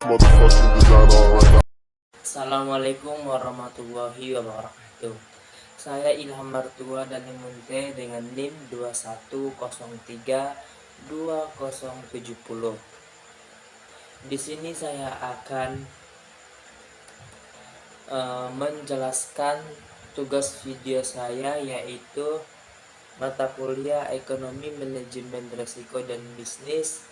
motherfucking designer right now. Assalamualaikum warahmatullahi wabarakatuh. Saya Ilham Martua dari Munte dengan NIM 21032070. Di sini saya akan menjelaskan tugas video saya, yaitu mata kuliah Ekonomi Manajemen Risiko dan Bisnis.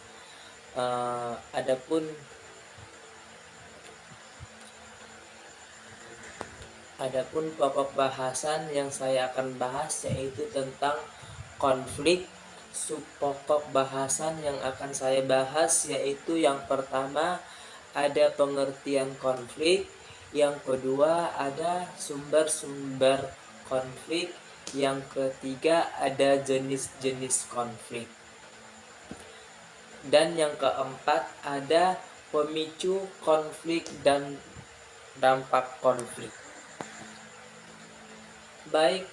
Adapun pokok bahasan yang saya akan bahas yaitu tentang konflik. Subpokok bahasan yang akan saya bahas yaitu yang pertama ada pengertian konflik, yang kedua ada sumber-sumber konflik, yang ketiga ada jenis-jenis konflik, dan yang keempat ada pemicu konflik dan dampak konflik. Baik,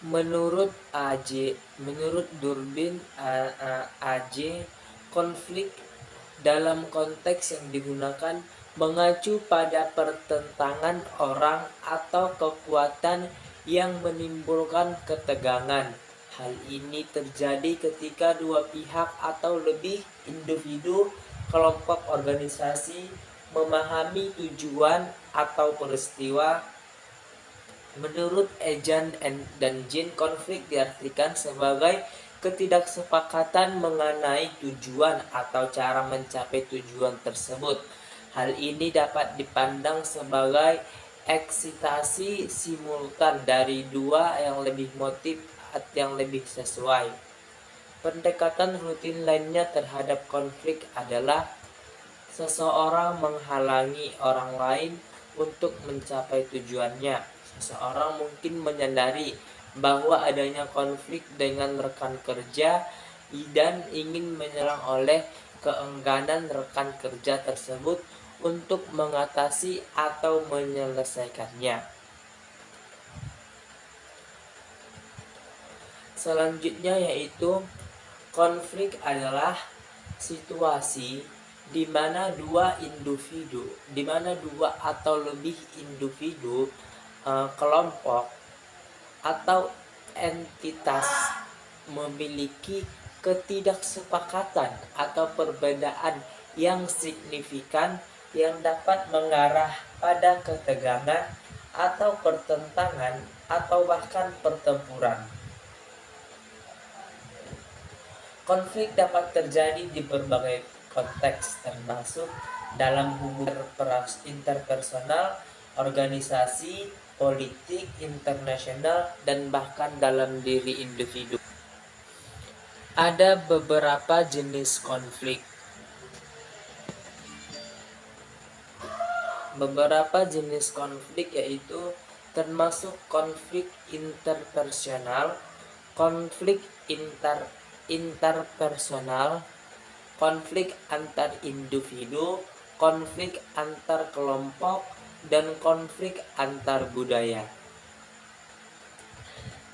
menurut Durbin AJ, konflik dalam konteks yang digunakan mengacu pada pertentangan orang atau kekuatan yang menimbulkan ketegangan. Hal ini terjadi ketika dua pihak atau lebih individu, kelompok, organisasi memahami tujuan atau peristiwa. Menurut Ejan dan Jin, konflik diartikan sebagai ketidaksepakatan mengenai tujuan atau cara mencapai tujuan tersebut. Hal ini dapat dipandang sebagai eksitasi simultan dari dua yang lebih motif yang lebih sesuai. Pendekatan rutin lainnya terhadap konflik adalah seseorang menghalangi orang lain untuk mencapai tujuannya. Seseorang mungkin menyadari bahwa adanya konflik dengan rekan kerja dan ingin menyerang oleh keengganan rekan kerja tersebut untuk mengatasi atau menyelesaikannya. Selanjutnya yaitu konflik adalah situasi di mana dua atau lebih individu, kelompok atau entitas memiliki ketidaksepakatan atau perbedaan yang signifikan yang dapat mengarah pada ketegangan atau pertentangan atau bahkan pertempuran. Konflik dapat terjadi di berbagai konteks, termasuk dalam hubungan interpersonal, organisasi, politik, internasional, dan bahkan dalam diri individu. Ada beberapa jenis konflik. Beberapa jenis konflik yaitu termasuk konflik interpersonal, konflik interpersonal, konflik antar individu, konflik antar kelompok, dan konflik antar budaya.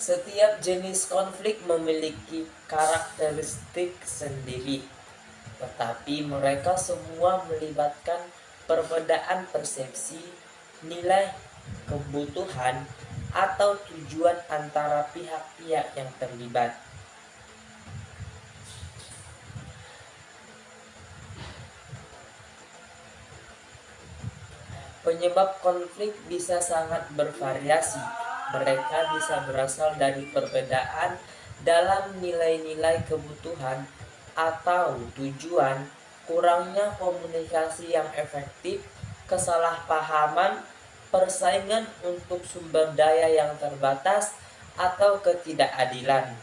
Setiap jenis konflik memiliki karakteristik sendiri, tetapi mereka semua melibatkan perbedaan persepsi, nilai, kebutuhan, atau tujuan antara pihak-pihak yang terlibat. Penyebab konflik bisa sangat bervariasi. Mereka bisa berasal dari perbedaan dalam nilai-nilai kebutuhan atau tujuan, kurangnya komunikasi yang efektif, kesalahpahaman, persaingan untuk sumber daya yang terbatas, atau ketidakadilan.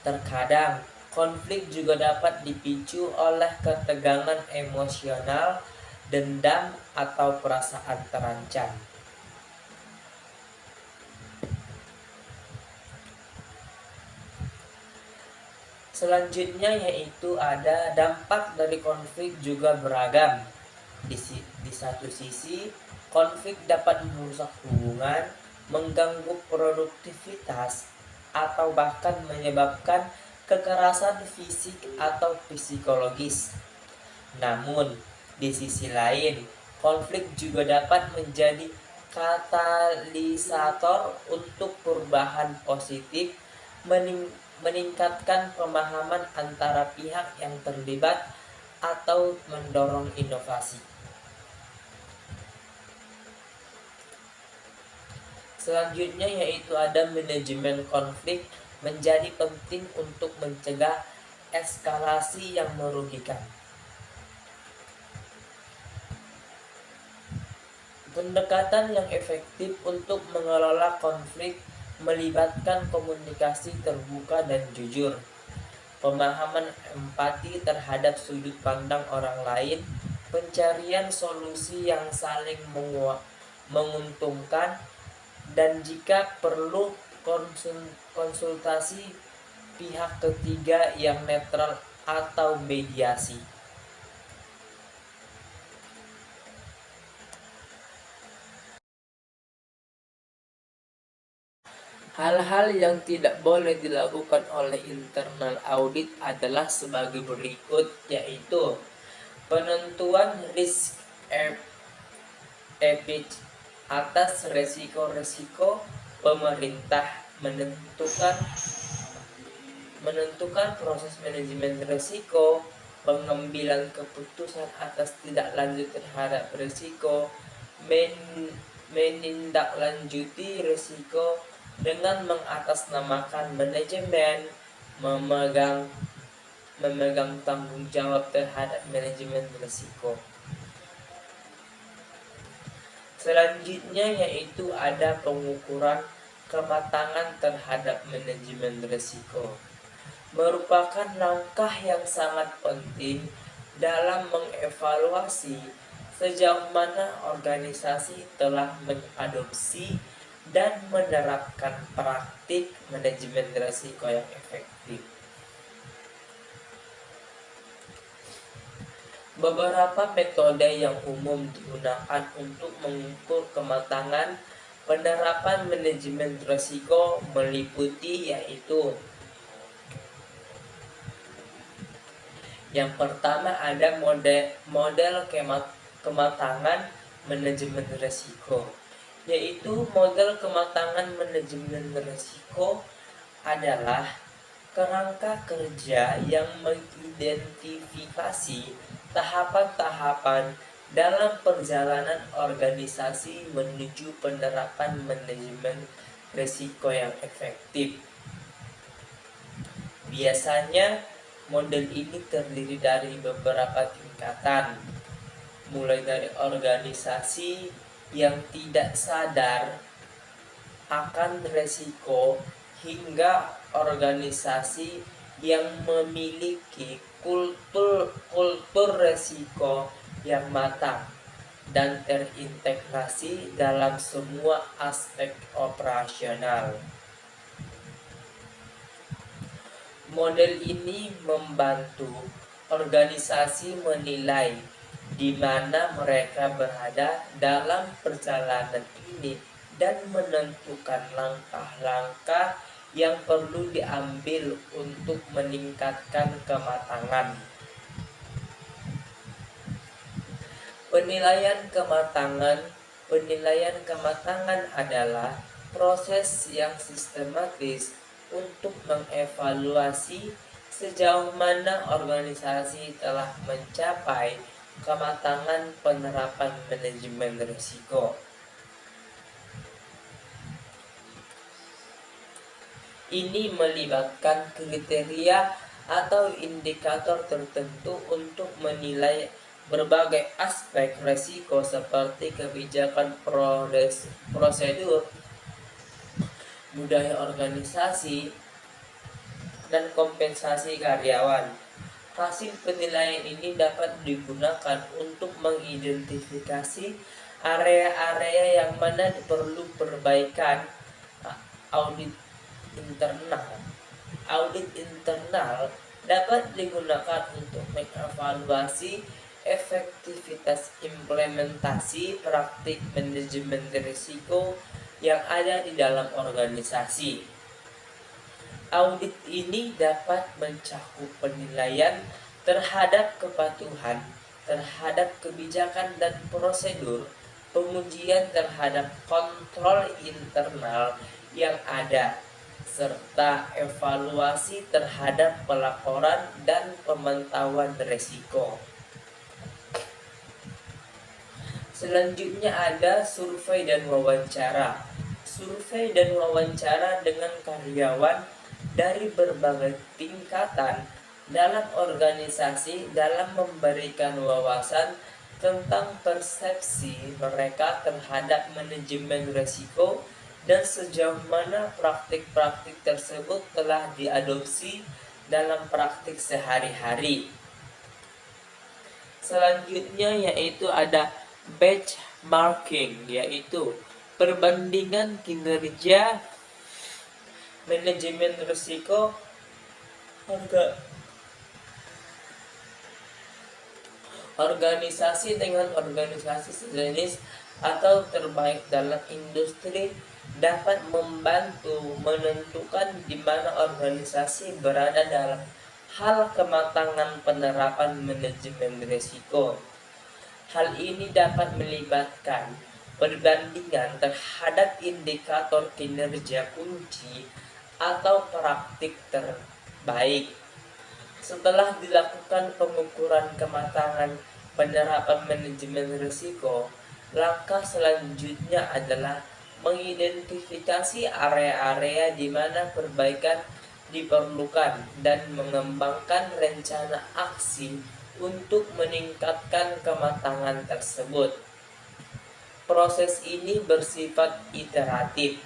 Terkadang konflik juga dapat dipicu oleh ketegangan emosional, dendam, atau perasaan terancam. Selanjutnya yaitu ada dampak dari konflik juga beragam. Di satu sisi, konflik dapat merusak hubungan, mengganggu produktivitas, atau bahkan menyebabkan kekerasan fisik atau psikologis. Namun, di sisi lain, konflik juga dapat menjadi katalisator untuk perubahan positif, meningkatkan pemahaman antara pihak yang terlibat atau mendorong inovasi. Selanjutnya yaitu ada manajemen konflik menjadi penting untuk mencegah eskalasi yang merugikan. Pendekatan yang efektif untuk mengelola konflik melibatkan komunikasi terbuka dan jujur, pemahaman empati terhadap sudut pandang orang lain, pencarian solusi yang saling menguntungkan, dan jika perlu konsultasi pihak ketiga yang netral atau mediasi. Hal-hal yang tidak boleh dilakukan oleh internal audit adalah sebagai berikut, yaitu penentuan risk effect atas resiko-resiko. Pemerintah menentukan proses manajemen risiko, pengambilan keputusan atas tidak lanjut terhadap risiko, menindaklanjuti risiko dengan mengatasnamakan manajemen, memegang tanggung jawab terhadap manajemen risiko. Selanjutnya yaitu ada pengukuran kematangan terhadap manajemen risiko. Merupakan langkah yang sangat penting dalam mengevaluasi sejauh mana organisasi telah mengadopsi dan menerapkan praktik manajemen risiko yang efektif. Beberapa metode yang umum digunakan untuk mengukur kematangan penerapan manajemen risiko meliputi yaitu yang pertama ada model kematangan manajemen risiko, yaitu model kematangan manajemen risiko adalah kerangka kerja yang mengidentifikasi tahapan-tahapan dalam perjalanan organisasi menuju penerapan manajemen risiko yang efektif. Biasanya model ini terdiri dari beberapa tingkatan, mulai dari organisasi yang tidak sadar akan risiko hingga organisasi yang memiliki kultur risiko yang matang dan terintegrasi dalam semua aspek operasional. Model ini membantu organisasi menilai di mana mereka berada dalam perjalanan ini dan menentukan langkah-langkah yang perlu diambil untuk meningkatkan kematangan. Penilaian kematangan adalah proses yang sistematis untuk mengevaluasi sejauh mana organisasi telah mencapai kematangan penerapan manajemen risiko. Ini melibatkan kriteria atau indikator tertentu untuk menilai berbagai aspek risiko seperti kebijakan prosedur, budaya organisasi, dan kompensasi karyawan. Hasil penilaian ini dapat digunakan untuk mengidentifikasi area-area yang mana perlu perbaikan. Audit internal dapat digunakan untuk mengevaluasi efektivitas implementasi praktik manajemen risiko yang ada di dalam organisasi. Audit ini dapat mencakup penilaian terhadap kepatuhan, terhadap kebijakan dan prosedur, pengujian terhadap kontrol internal yang ada, serta evaluasi terhadap pelaporan dan pemantauan risiko. Selanjutnya ada survei dan wawancara. Survei dan wawancara dengan karyawan dari berbagai tingkatan dalam organisasi dalam memberikan wawasan tentang persepsi mereka terhadap manajemen risiko dan sejauh mana praktik-praktik tersebut telah diadopsi dalam praktik sehari-hari. Selanjutnya yaitu ada benchmarking, yaitu perbandingan kinerja manajemen risiko organisasi dengan organisasi sejenis atau terbaik dalam industri, dapat membantu menentukan di mana organisasi berada dalam hal kematangan penerapan manajemen risiko. Hal ini dapat melibatkan perbandingan terhadap indikator kinerja kunci atau praktik terbaik. Setelah dilakukan pengukuran kematangan penerapan manajemen risiko, langkah selanjutnya adalah mengidentifikasi area-area di mana perbaikan diperlukan dan mengembangkan rencana aksi untuk meningkatkan kematangan tersebut. Proses ini bersifat iteratif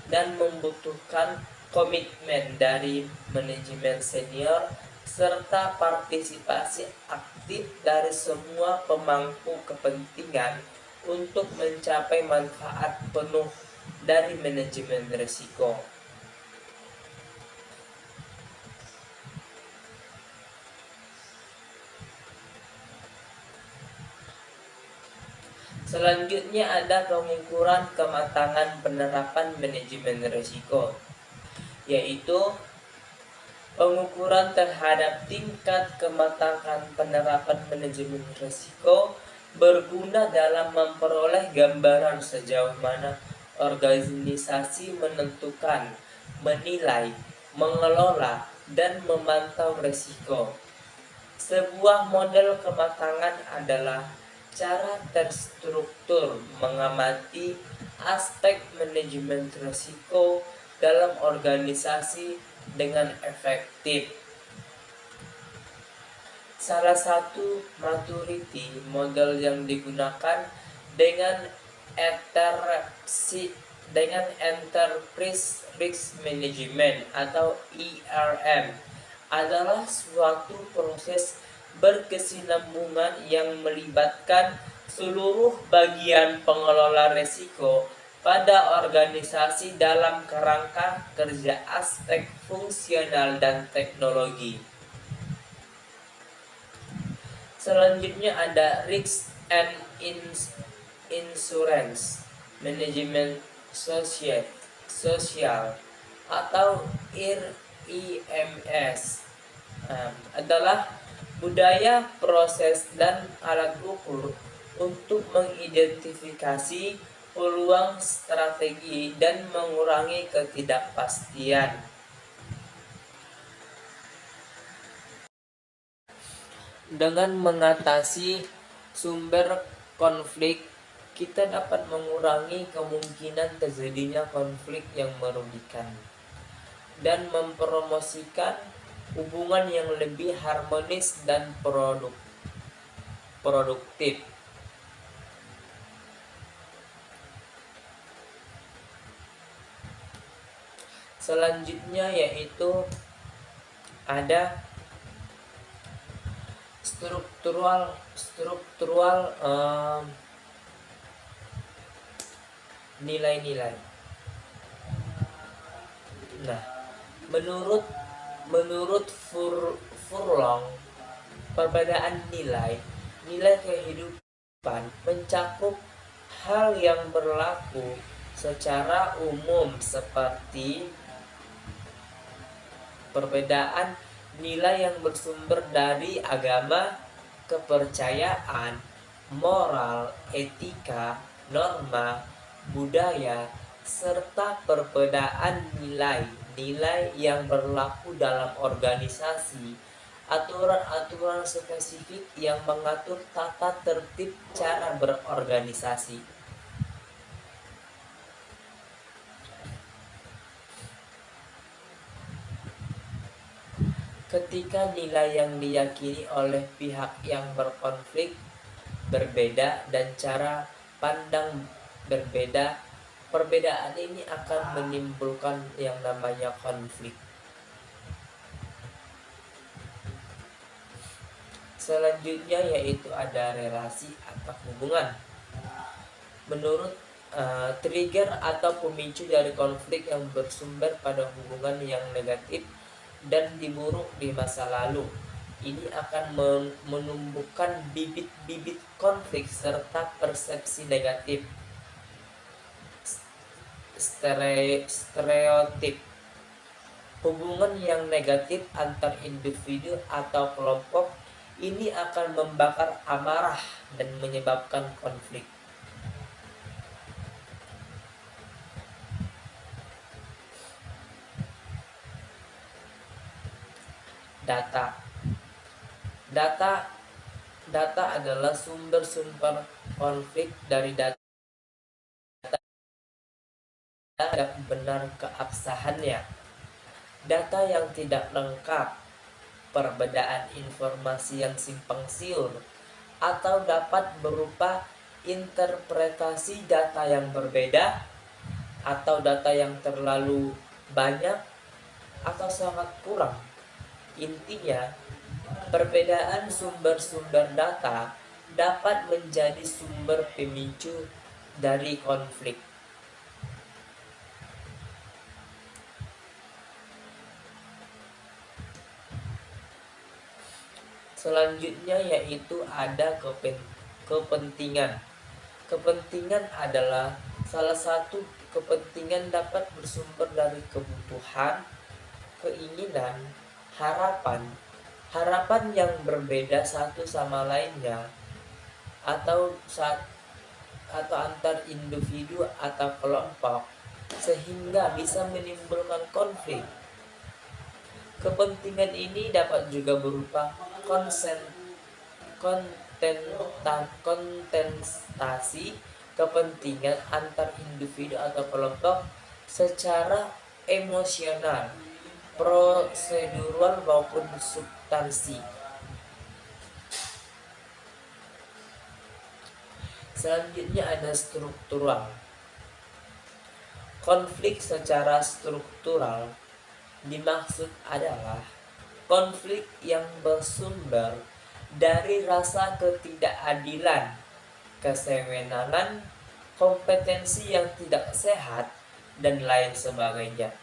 dan membutuhkan komitmen dari manajemen senior serta partisipasi aktif dari semua pemangku kepentingan untuk mencapai manfaat penuh dari manajemen risiko. Selanjutnya ada pengukuran kematangan penerapan manajemen risiko, yaitu pengukuran terhadap tingkat kematangan penerapan manajemen risiko berguna dalam memperoleh gambaran sejauh mana organisasi menentukan, menilai, mengelola, dan memantau risiko. Sebuah model kematangan adalah cara terstruktur mengamati aspek manajemen risiko dalam organisasi dengan efektif. Salah satu maturity model yang digunakan dengan Enterprise Risk Management atau ERM adalah suatu proses berkesinambungan yang melibatkan seluruh bagian pengelola risiko pada organisasi dalam kerangka kerja aspek fungsional dan teknologi. Selanjutnya ada Risk and Insurance Management Sosial atau IRIMS adalah budaya, proses, dan alat ukur untuk mengidentifikasi peluang strategi dan mengurangi ketidakpastian. Dengan mengatasi sumber konflik, kita dapat mengurangi kemungkinan terjadinya konflik yang merugikan dan mempromosikan hubungan yang lebih harmonis dan produktif. Selanjutnya yaitu ada struktural nilai-nilai. Nah, menurut Furlong, perbedaan nilai kehidupan mencakup hal yang berlaku secara umum seperti Perbedaan nilai yang bersumber dari agama, kepercayaan, moral, etika, norma, budaya, serta perbedaan nilai-nilai yang berlaku dalam organisasi, aturan-aturan spesifik yang mengatur tata tertib cara berorganisasi. Ketika nilai yang diyakini oleh pihak yang berkonflik berbeda dan cara pandang berbeda, perbedaan ini akan menimbulkan yang namanya konflik. Selanjutnya yaitu ada relasi atau hubungan. Menurut trigger atau pemicu dari konflik yang bersumber pada hubungan yang negatif dan diburuk di masa lalu. Ini akan menumbuhkan bibit-bibit konflik serta persepsi negatif. Stereotip. Hubungan yang negatif antar individu atau kelompok ini akan membakar amarah dan menyebabkan konflik. Data adalah sumber konflik. Dari data tidak benar keabsahannya, data yang tidak lengkap, perbedaan informasi yang simpang siur, atau dapat berupa interpretasi data yang berbeda, atau data yang terlalu banyak atau sangat kurang. Intinya, perbedaan sumber-sumber data dapat menjadi sumber pemicu dari konflik. Selanjutnya yaitu ada kepentingan. Kepentingan adalah salah satu kepentingan dapat bersumber dari kebutuhan, keinginan, harapan yang berbeda satu sama lainnya, atau antar individu atau kelompok, sehingga bisa menimbulkan konflik. Kepentingan ini dapat juga berupa kontestasi kepentingan antar individu atau kelompok secara emosional, prosedural maupun substansi. Selanjutnya ada struktural. Konflik secara struktural dimaksud adalah konflik yang bersumber dari rasa ketidakadilan, kesewenangan, kompetensi yang tidak sehat, dan lain sebagainya,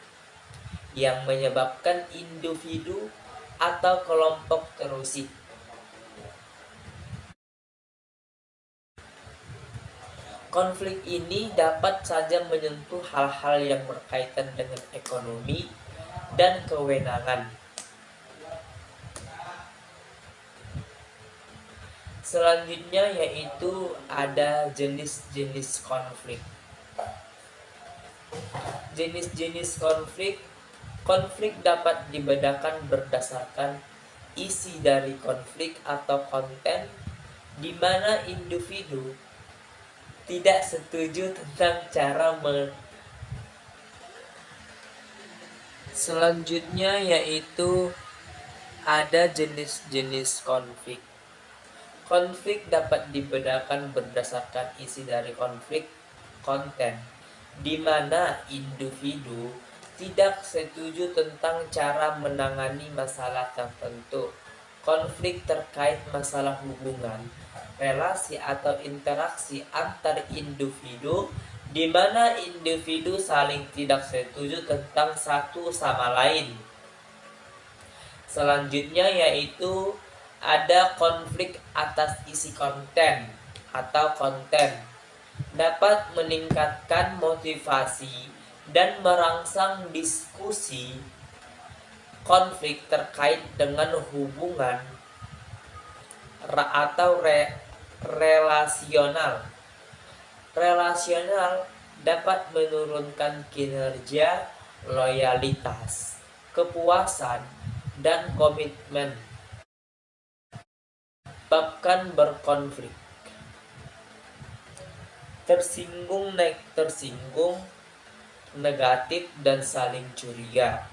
yang menyebabkan individu atau kelompok terusik. Konflik ini dapat saja menyentuh hal-hal yang berkaitan dengan ekonomi dan kewenangan. Selanjutnya yaitu ada jenis-jenis konflik. Jenis-jenis konflik dapat dibedakan berdasarkan isi dari konflik atau konten, di mana individu tidak setuju tentang cara Selanjutnya yaitu ada jenis-jenis konflik. Konflik dapat dibedakan berdasarkan isi dari konflik konten, di mana individu tidak setuju tentang cara menangani masalah tertentu. Konflik terkait masalah hubungan, relasi atau interaksi antar individu, di mana individu saling tidak setuju tentang satu sama lain. Selanjutnya yaitu ada konflik atas isi konten atau konten, dapat meningkatkan motivasi dan merangsang diskusi konflik terkait dengan hubungan relasional. Relasional dapat menurunkan kinerja, loyalitas, kepuasan, dan komitmen, bahkan berkonflik. Tersinggung, negatif, dan saling curiga.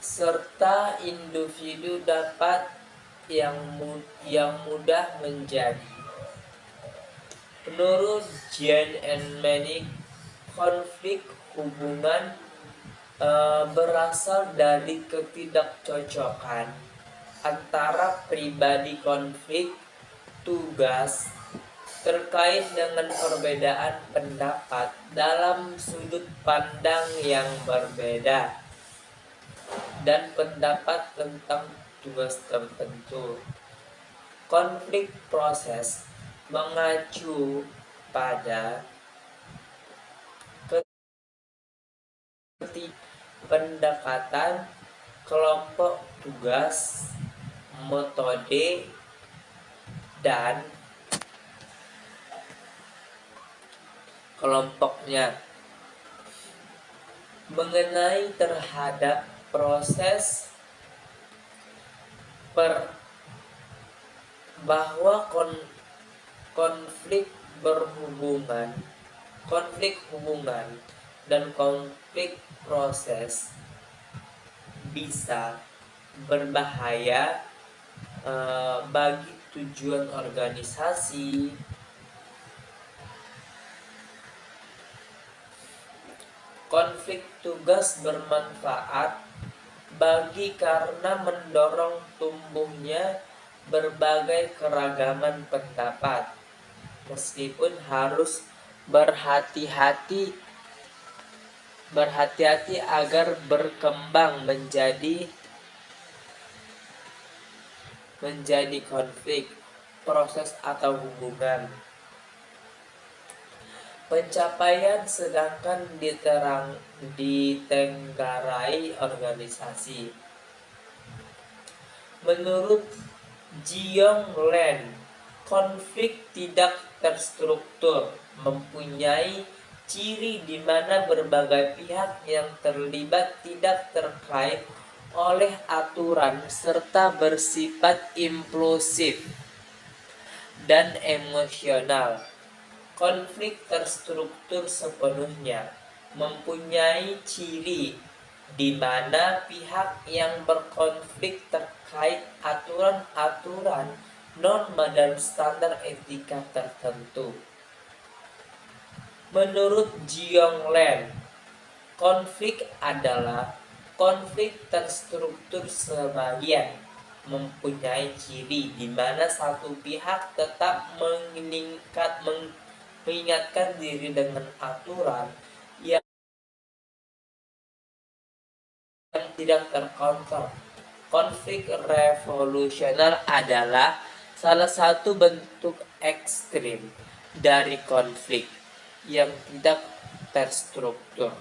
Serta individu dapat yang mudah menjadi. Menurut Jean and Manick, konflik hubungan berasal dari ketidakcocokan antara pribadi. Konflik tugas terkait dengan perbedaan pendapat dalam sudut pandang yang berbeda dan pendapat tentang tugas tertentu. Konflik proses mengacu pada pendekatan kelompok tugas, metode, dan kelompoknya mengenai terhadap proses bahwa konflik hubungan dan konflik proses bisa berbahaya bagi tujuan organisasi, konflik tugas bermanfaat bagi karena mendorong tumbuhnya berbagai keragaman pendapat, meskipun harus berhati-hati agar berkembang menjadi konflik, proses atau hubungan. Pencapaian sedangkan ditenggarai organisasi. Menurut Jiong Len, konflik tidak terstruktur mempunyai ciri di mana berbagai pihak yang terlibat tidak terkait oleh aturan serta bersifat impulsif dan emosional. Konflik terstruktur sepenuhnya mempunyai ciri di mana pihak yang berkonflik terkait aturan-aturan, norma, dan standar etika tertentu. Menurut Jiong Len, konflik adalah konflik terstruktur sebagian mempunyai ciri di mana satu pihak tetap mengingatkan diri dengan aturan yang tidak terkontrol. Konflik revolusioner adalah salah satu bentuk ekstrim dari konflik yang tidak terstruktur.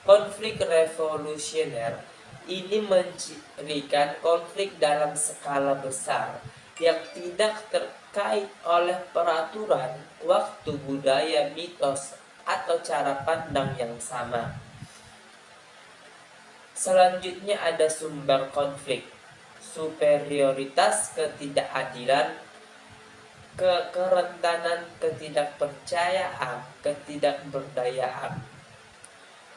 Konflik revolusioner ini mencirikan konflik dalam skala besar yang tidak terkait oleh peraturan, waktu, budaya, mitos, atau cara pandang yang sama. Selanjutnya ada sumber konflik: superioritas, ketidakadilan, kerentanan, ketidakpercayaan, ketidakberdayaan.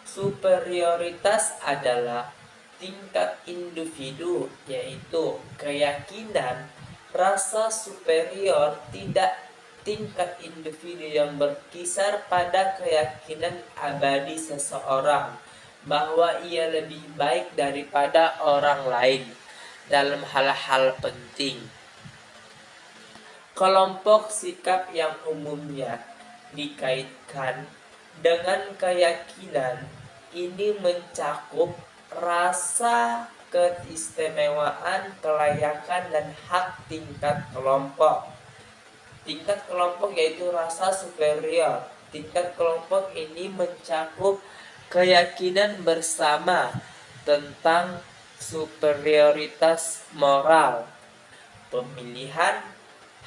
Superioritas adalah tingkat individu, yaitu keyakinan rasa superior, tingkat individu yang berkisar pada keyakinan abadi seseorang bahwa ia lebih baik daripada orang lain dalam hal-hal penting. Kelompok sikap yang umumnya dikaitkan dengan keyakinan ini mencakup rasa keistimewaan, kelayakan, dan hak tingkat kelompok. Tingkat kelompok yaitu rasa superior. Tingkat kelompok ini mencakup keyakinan bersama tentang superioritas moral, pemilihan,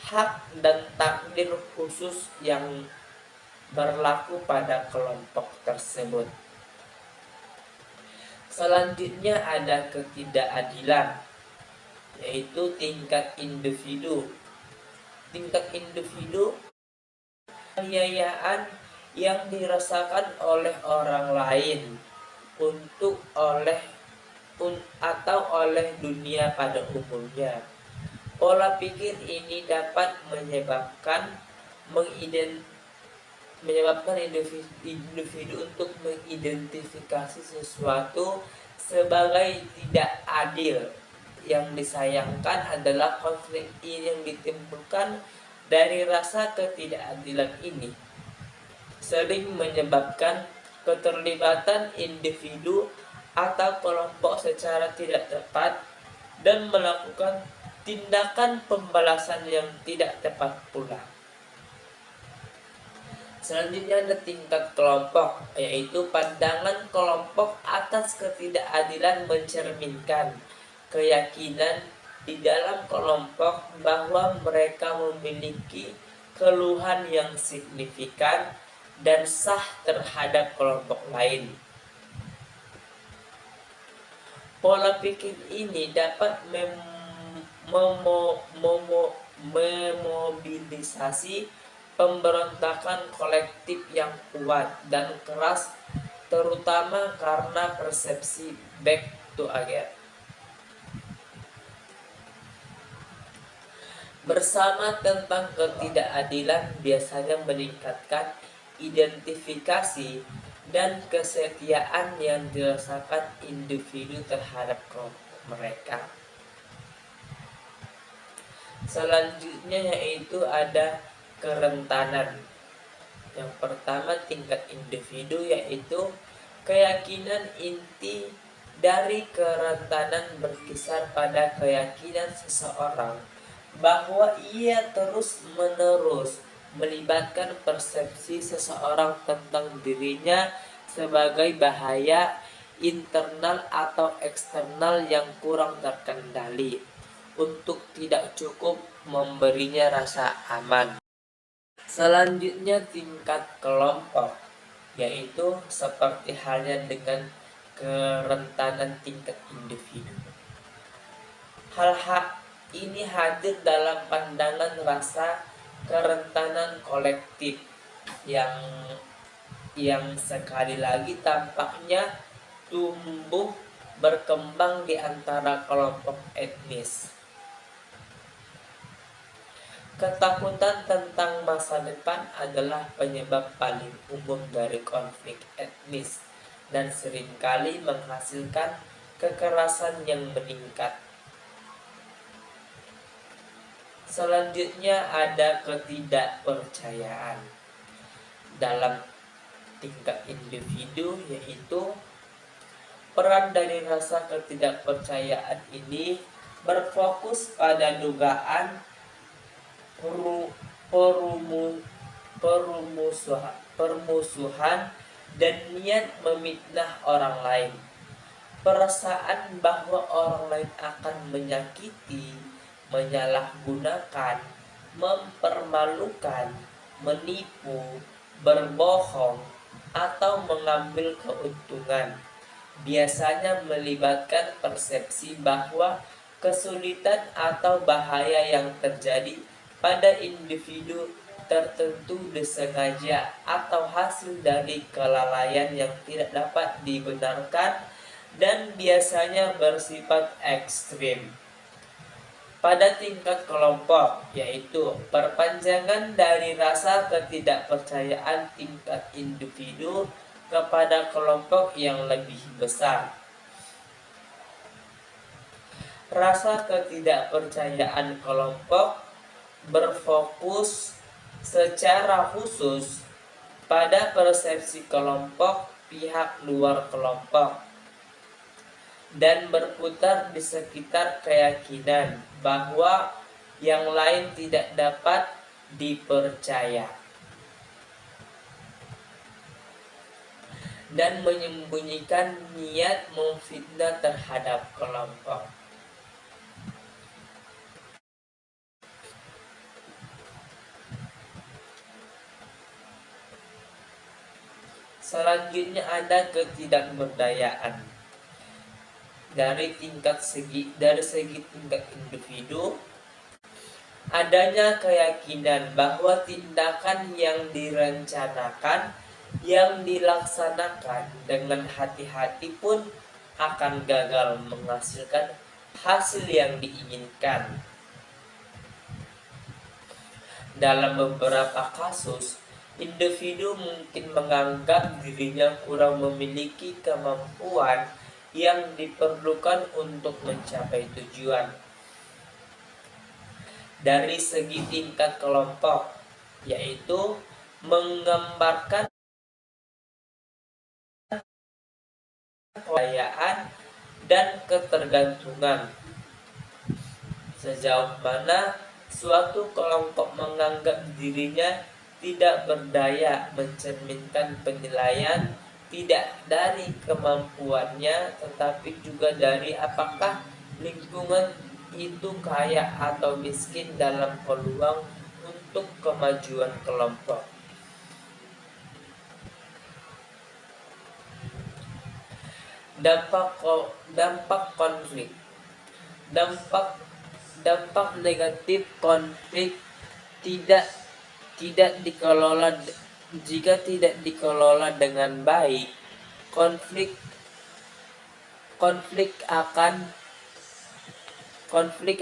hak dan takdir khusus yang berlaku pada kelompok tersebut. Selanjutnya ada ketidakadilan, yaitu tingkat individu. Tingkat individu penganiayaan yang dirasakan oleh orang lain atau oleh dunia pada umumnya. Pola pikir ini dapat menyebabkan individu untuk mengidentifikasi sesuatu sebagai tidak adil. Yang disayangkan adalah konflik ini yang ditimbulkan dari rasa ketidakadilan ini sering menyebabkan keterlibatan individu atau kelompok secara tidak tepat dan melakukan tindakan pembalasan yang tidak tepat pula. Selanjutnya ada tingkat kelompok, yaitu pandangan kelompok atas ketidakadilan mencerminkan keyakinan di dalam kelompok bahwa mereka memiliki keluhan yang signifikan dan sah terhadap kelompok lain. Pola pikir ini dapat memobilisasi pemberontakan kolektif yang kuat dan keras, terutama karena persepsi back to again. Bersama tentang ketidakadilan biasanya meningkatkan identifikasi dan kesetiaan yang dirasakan individu terhadap kelompok mereka. Selanjutnya yaitu ada kerentanan. Yang pertama tingkat individu, yaitu keyakinan inti dari kerentanan berkisar pada keyakinan seseorang bahwa ia terus-menerus melibatkan persepsi seseorang tentang dirinya sebagai bahaya internal atau eksternal yang kurang terkendali untuk tidak cukup memberinya rasa aman. Selanjutnya tingkat kelompok, yaitu seperti halnya dengan kerentanan tingkat individu. Hal-hal ini hadir dalam pandangan rasa kerentanan kolektif yang sekali lagi tampaknya tumbuh berkembang di antara kelompok etnis. Ketakutan tentang masa depan adalah penyebab paling umum dari konflik etnis dan seringkali menghasilkan kekerasan yang meningkat. Selanjutnya ada ketidakpercayaan dalam tingkat individu, yaitu peran dari rasa ketidakpercayaan ini berfokus pada dugaan permusuhan dan niat memfitnah orang lain. Perasaan bahwa orang lain akan menyakiti, menyalahgunakan, mempermalukan, menipu, berbohong, atau mengambil keuntungan biasanya melibatkan persepsi bahwa kesulitan atau bahaya yang terjadi pada individu tertentu disengaja atau hasil dari kelalaian yang tidak dapat dibenarkan dan biasanya bersifat ekstrim. Pada tingkat kelompok, yaitu perpanjangan dari rasa ketidakpercayaan tingkat individu kepada kelompok yang lebih besar. Rasa ketidakpercayaan kelompok berfokus secara khusus pada persepsi kelompok pihak luar kelompok dan berputar di sekitar keyakinan bahwa yang lain tidak dapat dipercaya, dan menyembunyikan niat memfitnah terhadap kelompok. Selanjutnya ada ketidakberdayaan. Dari segi tingkat individu, adanya keyakinan bahwa tindakan yang direncanakan, yang dilaksanakan dengan hati-hati pun akan gagal menghasilkan hasil yang diinginkan. Dalam beberapa kasus, individu mungkin menganggap dirinya kurang memiliki kemampuan yang diperlukan untuk mencapai tujuan. Dari segi tingkat kelompok, yaitu menggambarkan kepercayaan dan ketergantungan. Sejauh mana suatu kelompok menganggap dirinya tidak berdaya mencerminkan penilaian tidak dari kemampuannya, tetapi juga dari apakah lingkungan itu kaya atau miskin dalam peluang untuk kemajuan kelompok. Dampak konflik. Dampak negatif konflik tidak dikelola. Jika tidak dikelola dengan baik, konflik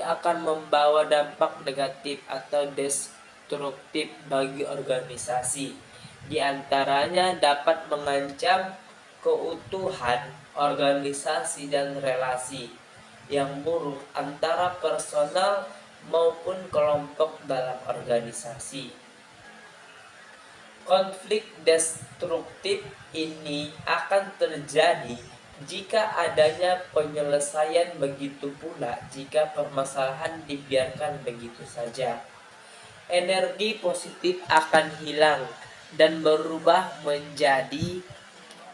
akan membawa dampak negatif atau destruktif bagi organisasi. Di antaranya dapat mengancam keutuhan organisasi dan relasi yang buruk antara personal maupun kelompok dalam organisasi. Konflik destruktif ini akan terjadi jika adanya penyelesaian, begitu pula jika permasalahan dibiarkan begitu saja. Energi positif akan hilang dan berubah menjadi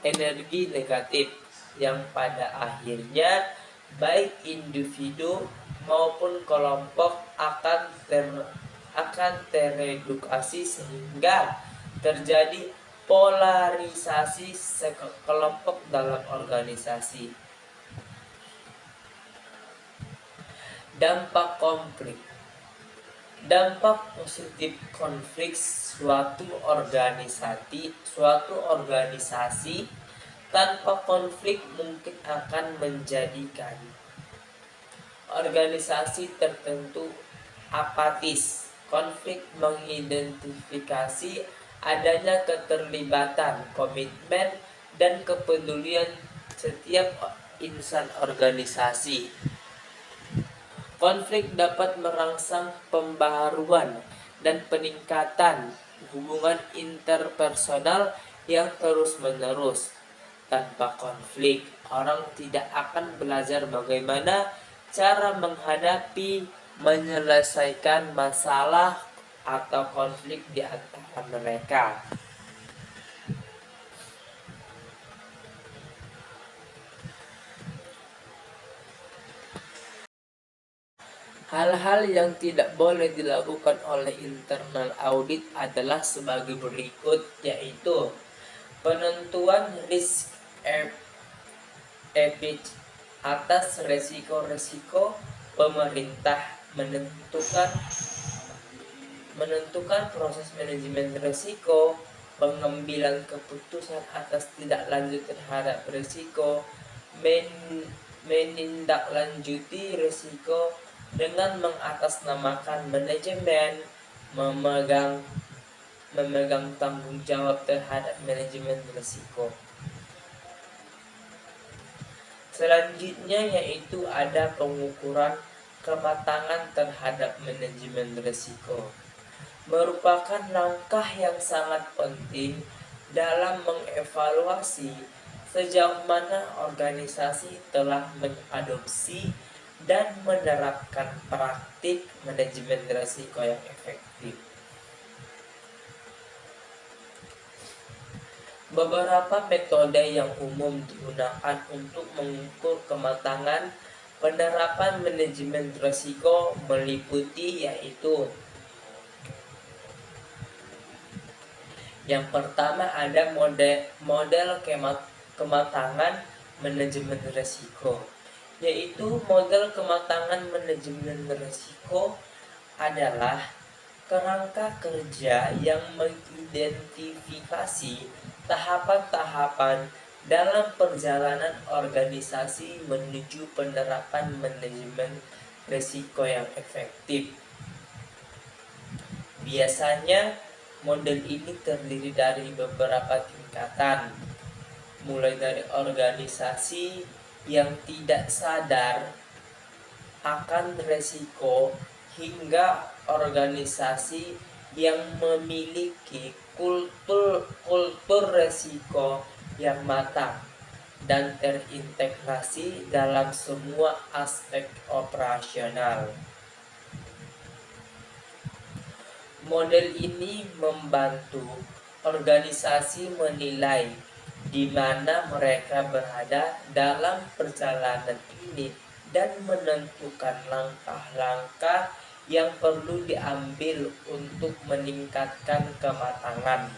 energi negatif yang pada akhirnya baik individu maupun kelompok akan teredukasi sehingga terjadi polarisasi kelompok dalam organisasi. Dampak konflik. Dampak positif konflik suatu organisasi tanpa konflik mungkin akan menjadikan organisasi tertentu apatis. Konflik mengidentifikasi adanya keterlibatan, komitmen, dan kepedulian setiap insan organisasi. Konflik dapat merangsang pembaharuan dan peningkatan hubungan interpersonal yang terus-menerus. Tanpa konflik, orang tidak akan belajar bagaimana cara menghadapi, menyelesaikan masalah atau konflik di antara mereka. Hal-hal yang tidak boleh dilakukan oleh internal audit adalah sebagai berikut, yaitu penentuan risk effect atas resiko-resiko. Pemerintah menentukan proses manajemen risiko, pengambilan keputusan atas tidak lanjut terhadap risiko, menindaklanjuti risiko dengan mengatasnamakan manajemen, memegang tanggung jawab terhadap manajemen risiko. Selanjutnya yaitu ada pengukuran kematangan terhadap manajemen risiko. Merupakan langkah yang sangat penting dalam mengevaluasi sejauh mana organisasi telah mengadopsi dan menerapkan praktik manajemen risiko yang efektif. Beberapa metode yang umum digunakan untuk mengukur kematangan penerapan manajemen risiko meliputi yaitu yang pertama ada model kematangan manajemen risiko, yaitu model kematangan manajemen risiko adalah kerangka kerja yang mengidentifikasi tahapan-tahapan dalam perjalanan organisasi menuju penerapan manajemen risiko yang efektif. Biasanya, model ini terdiri dari beberapa tingkatan, mulai dari organisasi yang tidak sadar akan risiko hingga organisasi yang memiliki kultur risiko yang matang dan terintegrasi dalam semua aspek operasional. Model ini membantu organisasi menilai di mana mereka berada dalam perjalanan ini dan menentukan langkah-langkah yang perlu diambil untuk meningkatkan kematangan.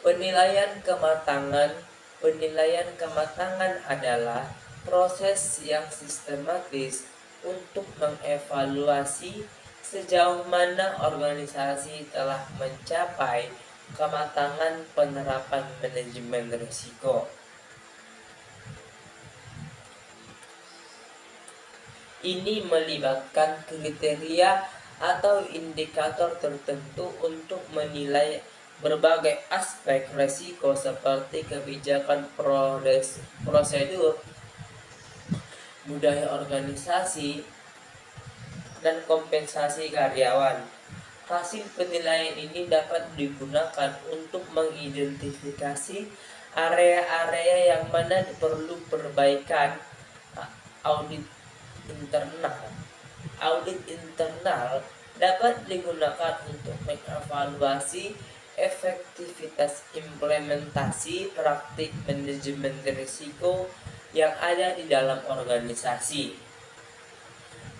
Penilaian kematangan adalah proses yang sistematis untuk mengevaluasi sejauh mana organisasi telah mencapai kematangan penerapan manajemen risiko. Ini melibatkan kriteria atau indikator tertentu untuk menilai berbagai aspek risiko seperti kebijakan prosedur, budaya organisasi, dan kompensasi karyawan. Hasil penilaian ini dapat digunakan untuk mengidentifikasi area-area yang mana perlu perbaikan. Audit internal dapat digunakan untuk mengevaluasi efektivitas implementasi praktik manajemen risiko yang ada di dalam organisasi.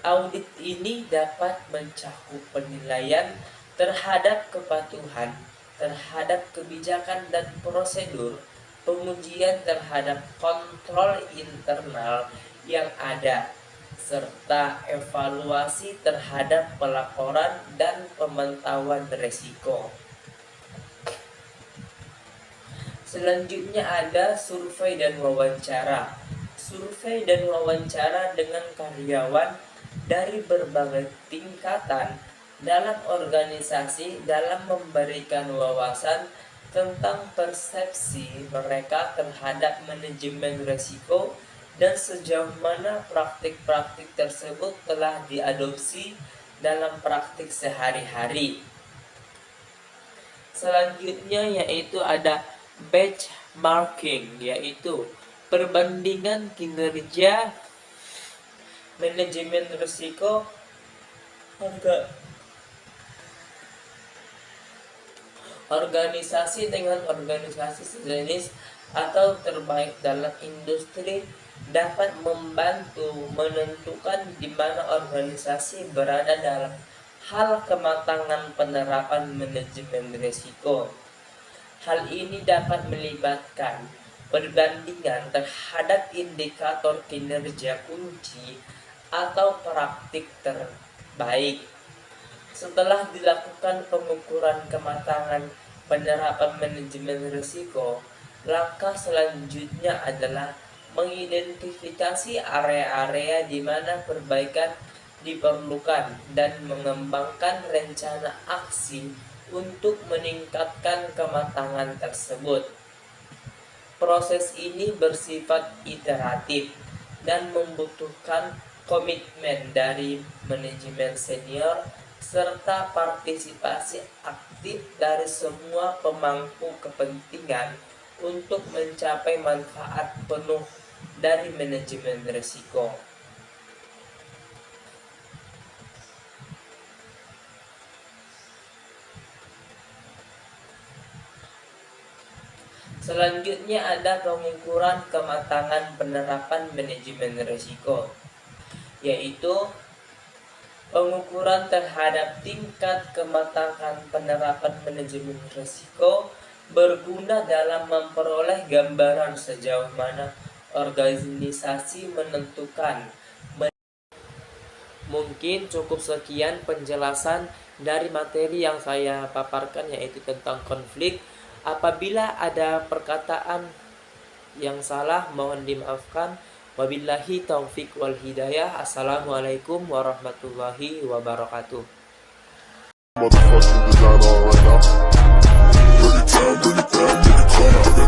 Audit ini dapat mencakup penilaian terhadap kepatuhan terhadap kebijakan dan prosedur, pengujian terhadap kontrol internal yang ada, serta evaluasi terhadap pelaporan dan pemantauan risiko. Selanjutnya ada survei dan wawancara. Survei dan wawancara dengan karyawan dari berbagai tingkatan dalam organisasi dalam memberikan wawasan tentang persepsi mereka terhadap manajemen risiko dan sejauh mana praktik-praktik tersebut telah diadopsi dalam praktik sehari-hari. Selanjutnya yaitu ada benchmarking, yaitu perbandingan kinerja manajemen risiko organisasi dengan organisasi sejenis atau terbaik dalam industri dapat membantu menentukan di mana organisasi berada dalam hal kematangan penerapan manajemen risiko. Hal ini dapat melibatkan perbandingan terhadap indikator kinerja kunci atau praktik terbaik. Setelah dilakukan pengukuran kematangan penerapan manajemen risiko, langkah selanjutnya adalah mengidentifikasi area-area di mana perbaikan diperlukan dan mengembangkan rencana aksi untuk meningkatkan kematangan tersebut. Proses ini bersifat iteratif dan membutuhkan komitmen dari manajemen senior serta partisipasi aktif dari semua pemangku kepentingan untuk mencapai manfaat penuh dari manajemen risiko. Selanjutnya ada pengukuran kematangan penerapan manajemen risiko, yaitu pengukuran terhadap tingkat kematangan penerapan manajemen risiko berguna dalam memperoleh gambaran sejauh mana organisasi menentukan. Mungkin cukup sekian penjelasan dari materi yang saya paparkan, yaitu tentang konflik. Apabila ada perkataan yang salah, mohon dimaafkan. Wabillahi taufik wal hidayah. Assalamualaikum warahmatullahi wabarakatuh. Motherfucking design all right now.